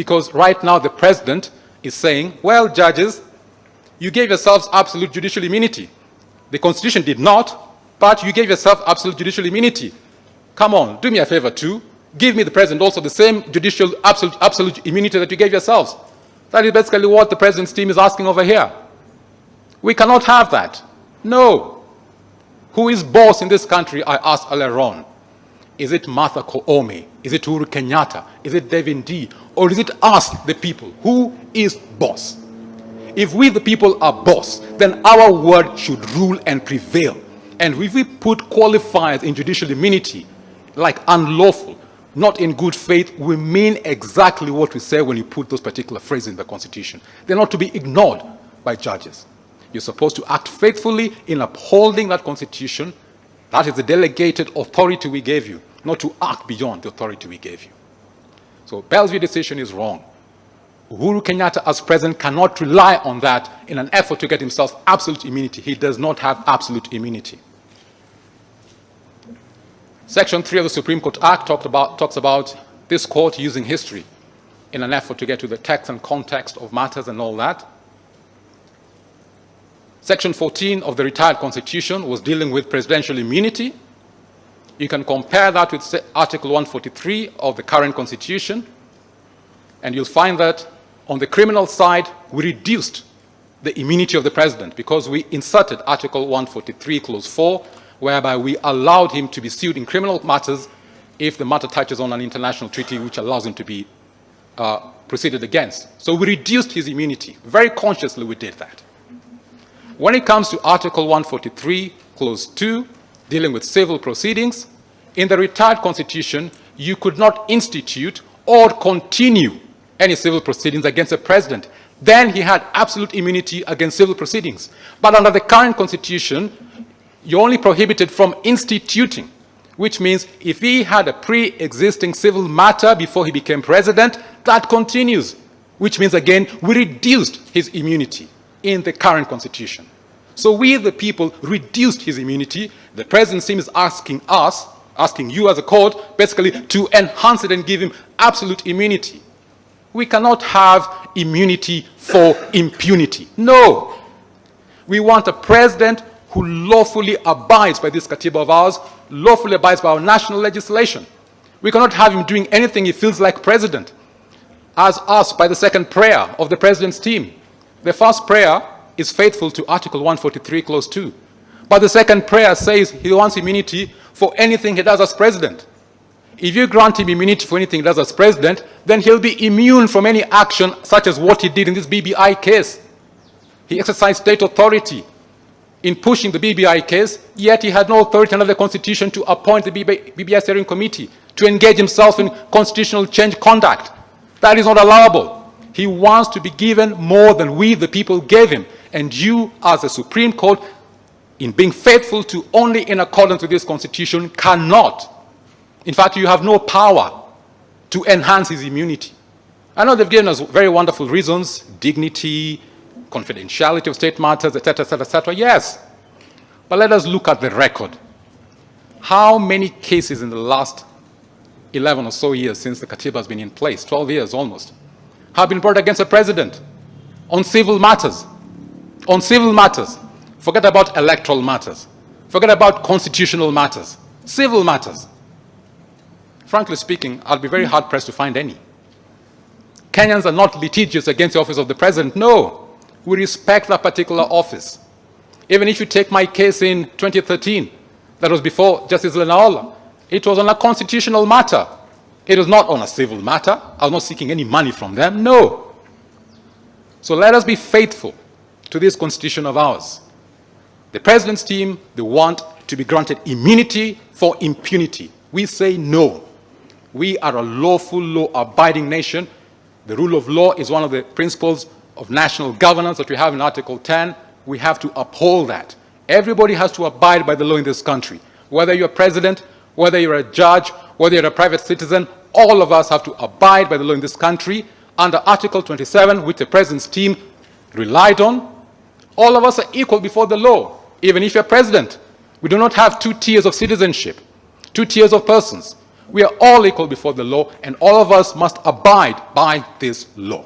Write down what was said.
Because right now the president is saying, well, judges, you gave yourselves absolute judicial immunity. The Constitution did not, but you gave yourself absolute judicial immunity. Come on, do me a favor too. Give me, the president, also the same judicial absolute immunity that you gave yourselves. That is basically what the president's team is asking over here. We cannot have that. No. Who is boss in this country, I asked earlier on. Is it Martha Koome? Is it Uhuru Kenyatta? Is it Devin D? Or is it us, the people? Who is boss? If we, the people, are boss, then our word should rule and prevail. And if we put qualifiers in judicial immunity, like unlawful, not in good faith, we mean exactly what we say when you put those particular phrases in the Constitution. They're not to be ignored by judges. You're supposed to act faithfully in upholding that Constitution. That is the delegated authority we gave you, not to act beyond the authority we gave you. So Bell's View decision is wrong. Uhuru Kenyatta as president cannot rely on that in an effort to get himself absolute immunity. He does not have absolute immunity. Section 3 of the Supreme Court Act talks about this court using history in an effort to get to the text and context of matters and all that. Section 14 of the retired Constitution was dealing with presidential immunity. You can compare that with Article 143 of the current Constitution, and you'll find that on the criminal side, we reduced the immunity of the president because we inserted Article 143, Clause 4, whereby we allowed him to be sued in criminal matters if the matter touches on an international treaty which allows him to be proceeded against. So we reduced his immunity. Very consciously we did that. When it comes to Article 143, Clause 2, dealing with civil proceedings, in the retired Constitution, you could not institute or continue any civil proceedings against the president. Then he had absolute immunity against civil proceedings. But under the current Constitution, you're only prohibited from instituting, which means if he had a pre-existing civil matter before he became president, that continues, which means, again, we reduced his immunity in the current Constitution. So we, the people, reduced his immunity. The president seems asking us, asking you as a court, basically to enhance it and give him absolute immunity. We cannot have immunity for impunity. No. We want a president who lawfully abides by this Katiba of ours, lawfully abides by our national legislation. We cannot have him doing anything he feels like president, as asked by the second prayer of the president's team. The first prayer is faithful to Article 143, Clause 2. But the second prayer says he wants immunity for anything he does as president. If you grant him immunity for anything he does as president, then he'll be immune from any action such as what he did in this BBI case. He exercised state authority in pushing the BBI case, yet he had no authority under the Constitution to appoint the BBI steering committee, to engage himself in constitutional change conduct. That is not allowable. He wants to be given more than we, the people, gave him. And you, as the Supreme Court, in being faithful to only in accordance with this Constitution, cannot. In fact, you have no power to enhance his immunity. I know they've given us very wonderful reasons, dignity, confidentiality of state matters, etc., etc., etc. Yes. But let us look at the record. How many cases in the last 11 or so years since the Katiba has been in place, 12 years almost, have been brought against the president on civil matters? On civil matters. Forget about electoral matters. Forget about constitutional matters. Civil matters. Frankly speaking, I'll be very hard-pressed to find any. Kenyans are not litigious against the office of the president. No. We respect that particular office. Even if you take my case in 2013, that was before Justice Lenaola, it was on a constitutional matter. It was not on a civil matter. I was not seeking any money from them. No. So let us be faithful to this Constitution of ours. The president's team, they want to be granted immunity for impunity. We say no. We are a lawful, law-abiding nation. The rule of law is one of the principles of national governance that we have in Article 10. We have to uphold that. Everybody has to abide by the law in this country. Whether you're president, whether you're a judge, whether you're a private citizen, all of us have to abide by the law in this country. Under Article 27, which the president's team relied on, all of us are equal before the law, even if you're president. We do not have two tiers of citizenship, two tiers of persons. We are all equal before the law, and all of us must abide by this law.